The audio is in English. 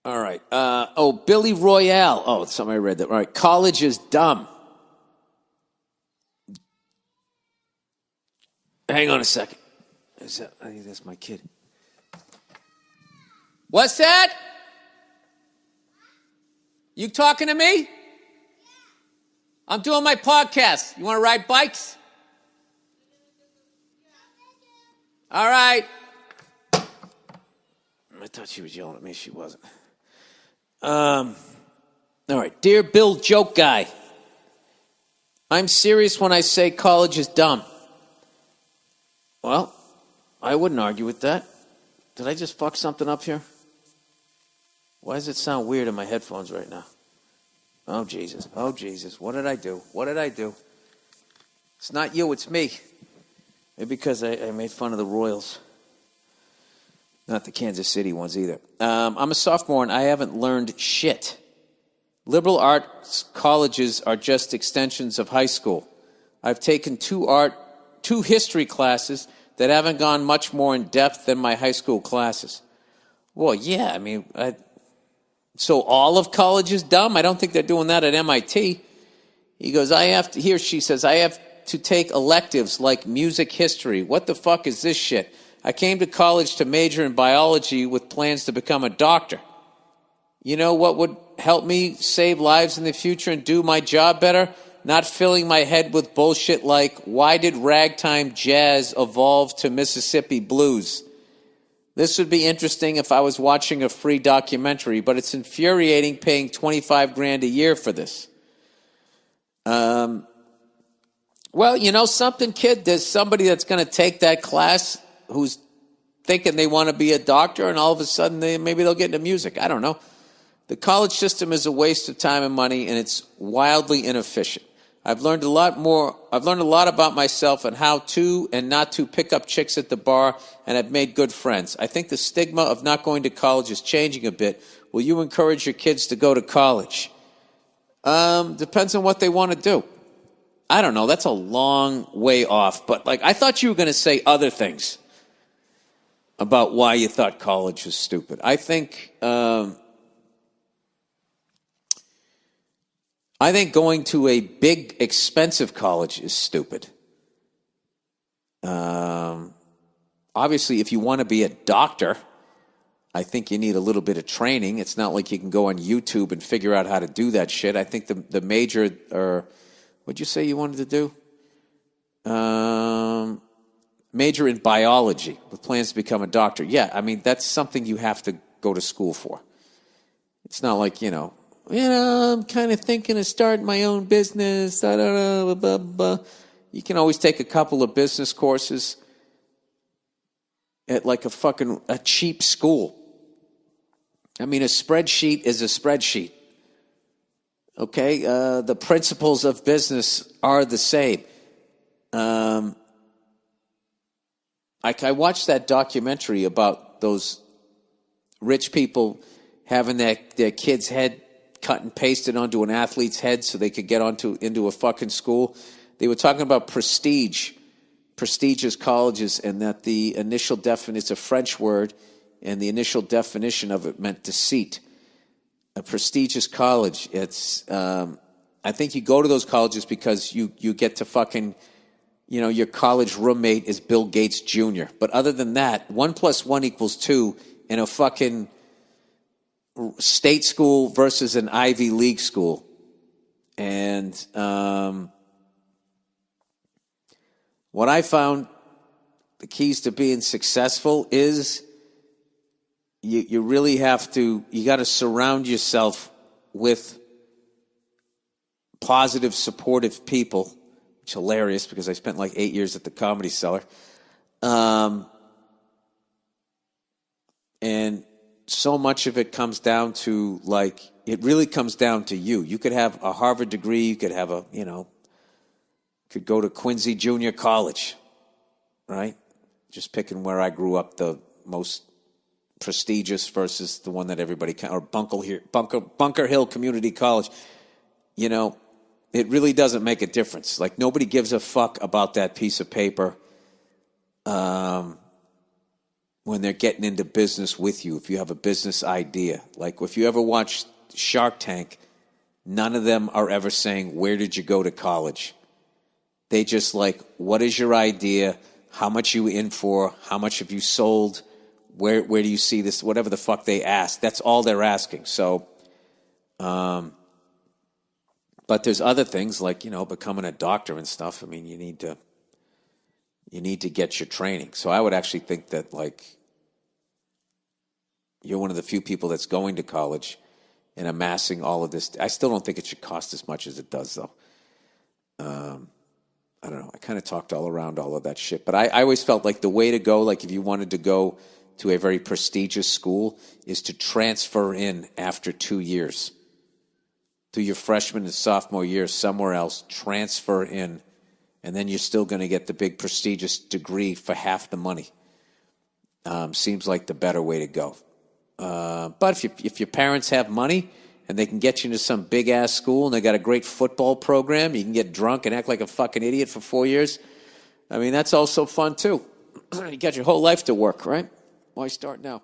All right. Billy Royale. Oh, it's something I read that. All right. College is dumb. Hang on a second. I think that's my kid. What's that? You talking to me? I'm doing my podcast. You want to ride bikes? All right. I thought she was yelling at me. She wasn't. All right. Dear Bill Joke Guy, I'm serious when I say college is dumb. Well, I wouldn't argue with that. Did I just fuck something up here? Why does it sound weird in my headphones right now? Oh, Jesus. Oh, Jesus. What did I do? What did I do? It's not you, it's me. Maybe because I made fun of the Royals. Not the Kansas City ones either. I'm a sophomore and I haven't learned shit. Liberal arts colleges are just extensions of high school. I've taken two history classes that haven't gone much more in depth than my high school classes. Well, yeah, I mean, so all of college is dumb? I don't think they're doing that at MIT. He goes, she says, I have to take electives like music history. What the fuck is this shit? I came to college to major in biology with plans to become a doctor. You know what would help me save lives in the future and do my job better? Not filling my head with bullshit like, why did ragtime jazz evolve to Mississippi blues? This would be interesting if I was watching a free documentary, but it's infuriating paying $25,000 a year for this. Well, you know something, kid? There's somebody that's going to take that class who's thinking they want to be a doctor, and all of a sudden maybe they'll get into music. I don't know. The college system is a waste of time and money, and it's wildly inefficient. I've learned a lot about myself and how to and not to pick up chicks at the bar, and I've made good friends. I think the stigma of not going to college is changing a bit. Will you encourage your kids to go to college? Depends on what they want to do. I don't know. That's a long way off. But I thought you were going to say other things about why you thought college was stupid. I think going to a big, expensive college is stupid. Obviously, if you want to be a doctor, I think you need a little bit of training. It's not like you can go on YouTube and figure out how to do that shit. I think the major, or what'd you say you wanted to do? Major in biology with plans to become a doctor. Yeah, I mean, that's something you have to go to school for. It's not like, I'm kind of thinking of starting my own business. I don't know, blah, blah, blah. You can always take a couple of business courses at like a cheap school. I mean, a spreadsheet is a spreadsheet. Okay? The principles of business are the same. I watched that documentary about those rich people having their kid's head cut and pasted onto an athlete's head so they could get into a fucking school. They were talking about prestigious colleges, and that the initial definition, it's a French word, and the initial definition of it meant deceit. A prestigious college, it's, I think you go to those colleges because you get to fucking, your college roommate is Bill Gates Jr. But other than that, 1 + 1 = 2 in a fucking state school versus an Ivy League school. And what I found the keys to being successful is you really have to, you got to surround yourself with positive, supportive people, which is hilarious because I spent 8 years at the Comedy Cellar. And so much of it comes down to, it really comes down to you. You could have a Harvard degree, you could have could go to Quincy Junior College, right? Just picking where I grew up, the most prestigious versus the one that everybody or Bunker Hill Community College. It really doesn't make a difference. Nobody gives a fuck about that piece of paper. when they're getting into business with you, if you have a business idea. Like if you ever watch Shark Tank, none of them are ever saying, where did you go to college? They just like, what is your idea? How much you in for? How much have you sold? Where do you see this? Whatever the fuck they ask. That's all they're asking. So, but there's other things like, becoming a doctor and stuff. I mean, you need to get your training. So I would actually think that, like, you're one of the few people that's going to college and amassing all of this. I still don't think it should cost as much as it does, though. I don't know. I kind of talked all around all of that shit. But I always felt like the way to go, like if you wanted to go to a very prestigious school, is to transfer in after 2 years. Through your freshman and sophomore year somewhere else, transfer in. And then you're still going to get the big prestigious degree for half the money. Seems like the better way to go. But if your parents have money and they can get you into some big-ass school and they got a great football program, you can get drunk and act like a fucking idiot for 4 years, I mean, that's also fun, too. You got your whole life to work, right? Why start now?